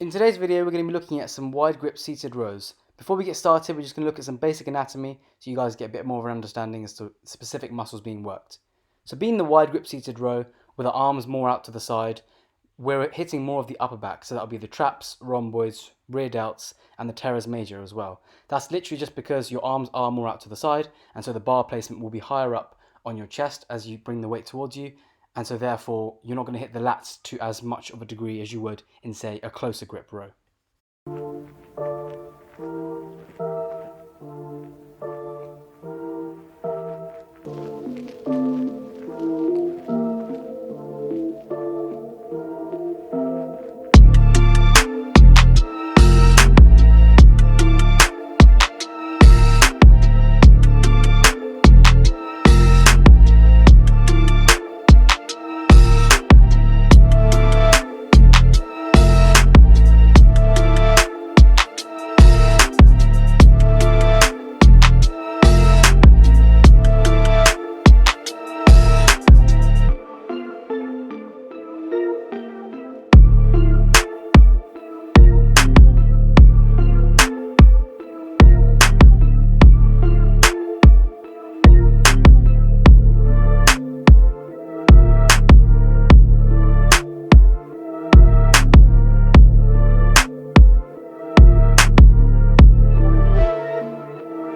In today's video, we're going to be looking at some wide grip seated rows. Before we get started, we're just going to look at some basic anatomy so you guys get a bit more of an understanding as to specific muscles being worked. So being the wide grip seated row with our arms more out to the side, we're hitting more of the upper back. So that'll be the traps, rhomboids, rear delts, and the teres major as well. That's literally just because your arms are more out to the side, and so the bar placement will be higher up on your chest as you bring the weight towards you, and so therefore you're not going to hit the lats to as much of a degree as you would in, say, a closer grip row.